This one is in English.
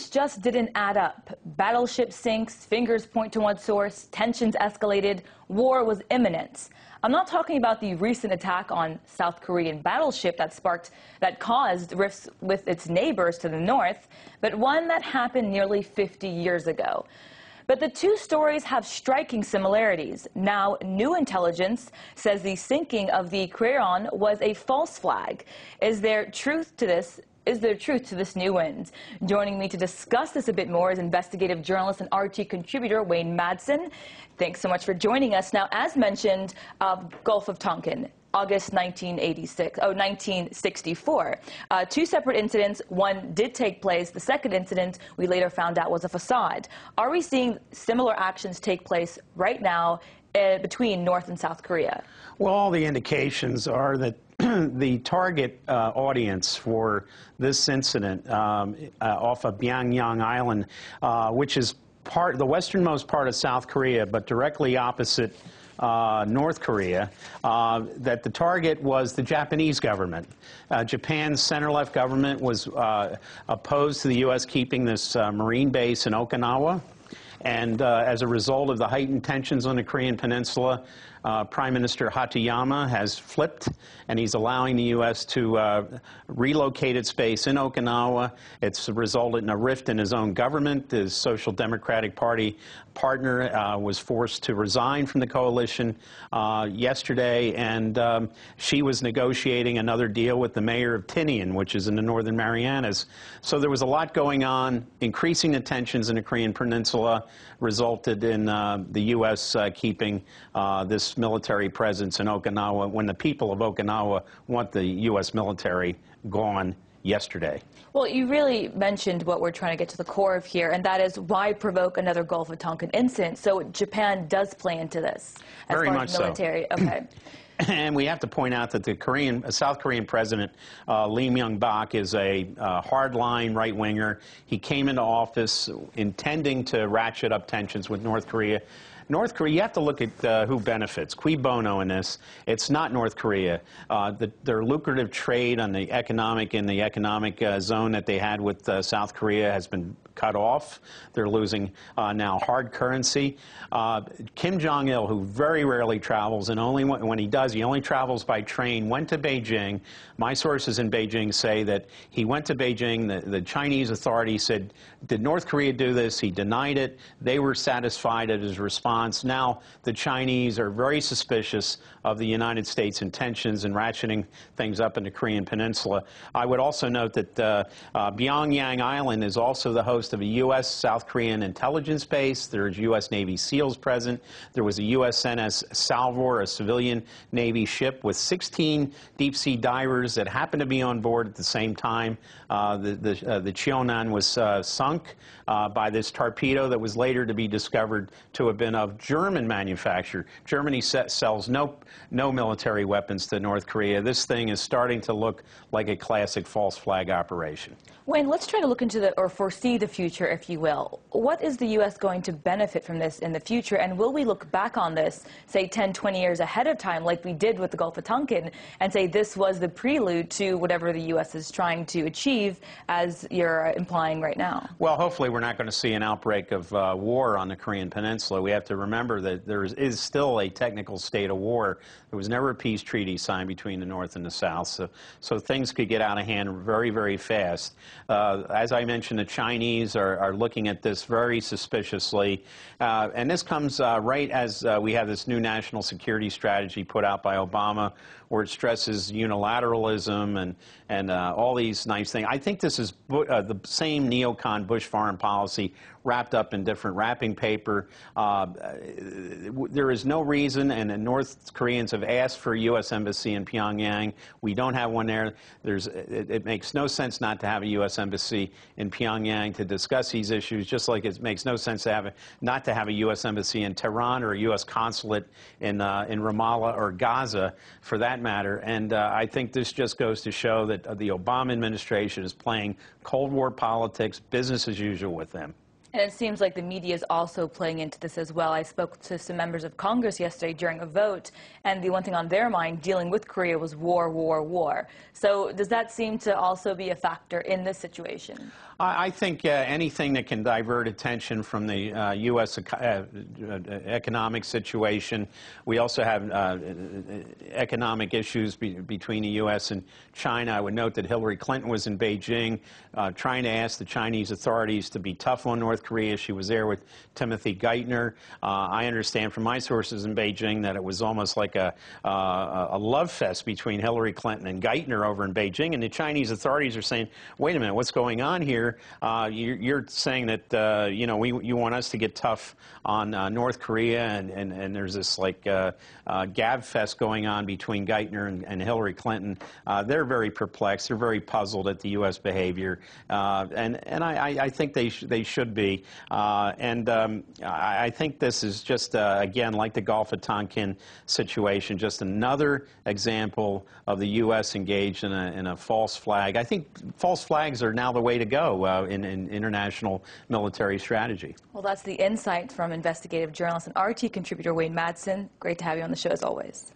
Things just didn't add up. Battleship sinks, fingers point to one source, tensions escalated, war was imminent. I'm not talking about the recent attack on South Korean battleship that caused rifts with its neighbors to the north, but one that happened nearly 50 years ago. But the two stories have striking similarities. Now, new intelligence says the sinking of the Quirón was a false flag. Is there truth to this? Is there truth to this new wind? Joining me to discuss this a bit more is investigative journalist and RT contributor Wayne Madsen. Thanks so much for joining us. Now, as mentioned, Gulf of Tonkin, August 1964. Two separate incidents. One did take place. The second incident, we later found out, was a facade. Are we seeing similar actions take place right now between North and South Korea? Well, all the indications are that the target audience for this incident off of Pyongyang Island, which is the westernmost part of South Korea, but directly opposite North Korea, that the target was the Japanese government. Japan's center-left government was opposed to the U.S. keeping this Marine base in Okinawa. And as a result of the heightened tensions on the Korean Peninsula, Prime Minister Hatoyama has flipped, and he's allowing the U.S. to relocate its base in Okinawa. It's resulted in a rift in his own government. His Social Democratic Party partner was forced to resign from the coalition yesterday, and she was negotiating another deal with the mayor of Tinian, which is in the Northern Marianas. So there was a lot going on. Increasing the tensions in the Korean Peninsula resulted in the U.S. keeping this military presence in Okinawa when the people of Okinawa want the U.S. military gone yesterday. Well, you really mentioned what we're trying to get to the core of here, and that is why provoke another Gulf of Tonkin incident. So Japan does play into this as Very far much as military. So. Okay. And we have to point out that the South Korean President Lee Myung-bak is a hardline right-winger. He came into office intending to ratchet up tensions with North Korea. North Korea, you have to look at who benefits. Cui bono in this. It's not North Korea. Their lucrative trade on the economic zone that they had with South Korea has been cut off. They're losing now hard currency. Kim Jong-il, who very rarely travels, and only when he does, he only travels by train, went to Beijing. My sources in Beijing say that he went to Beijing. The Chinese authorities said, did North Korea do this? He denied it. They were satisfied at his response. Now the Chinese are very suspicious of the United States' intentions in ratcheting things up in the Korean Peninsula. I would also note that Pyongyang Island is also the host of a U.S.-South Korean intelligence base. There's U.S. Navy SEALs present. There was a USNS Salvor, a civilian Navy ship with 16 deep-sea divers that happened to be on board at the same time. The Cheonan was sunk by this torpedo that was later to be discovered to have been of German manufacture. Germany sells no military weapons to North Korea. This thing is starting to look like a classic false flag operation. Wayne, let's try to look into or foresee the future, if you will. What is the U.S. going to benefit from this in the future, and will we look back on this, say, 10, 20 years ahead of time, like we did with the Gulf of Tonkin, and say this was the prelude to whatever the U.S. is trying to achieve, as you're implying right now? Well, hopefully we're not going to see an outbreak of war on the Korean Peninsula. We have to remember that there is still a technical state of war. There was never a peace treaty signed between the North and the South, so things could get out of hand very, very fast. As I mentioned, the Chinese are looking at this very suspiciously, and this comes right as we have this new national security strategy put out by Obama, where it stresses unilateralism and all these nice things. I think this is the same neocon Bush foreign policy wrapped up in different wrapping paper. There is no reason, and the North Koreans have asked for a U.S. embassy in Pyongyang. We don't have one there. It makes no sense not to have a U.S. embassy in Pyongyang to discuss these issues, just like it makes no sense to not to have a U.S. embassy in Tehran or a U.S. consulate in Ramallah or Gaza, for that matter. And I think this just goes to show that the Obama administration is playing Cold War politics, business as usual with them. And it seems like the media is also playing into this as well. I spoke to some members of Congress yesterday during a vote, and the one thing on their mind dealing with Korea was war, war, war. So does that seem to also be a factor in this situation? I think anything that can divert attention from the U.S. Economic situation. We also have economic issues between the U.S. and China. I would note that Hillary Clinton was in Beijing trying to ask the Chinese authorities to be tough on North Korea. She was there with Timothy Geithner. I understand from my sources in Beijing that it was almost like a love fest between Hillary Clinton and Geithner over in Beijing, and the Chinese authorities are saying, wait a minute, what's going on here? You're saying that you want us to get tough on North Korea, and there's this like gab fest going on between Geithner and Hillary Clinton. They're very perplexed. They're very puzzled at the U.S. behavior, and I think they should be. I think this is just again like the Gulf of Tonkin situation, just another example of the U.S. engaged in a false flag. I think false flags are now the way to go in international military strategy. Well, that's the insight from investigative journalist and RT contributor Wayne Madsen. Great to have you on the show as always.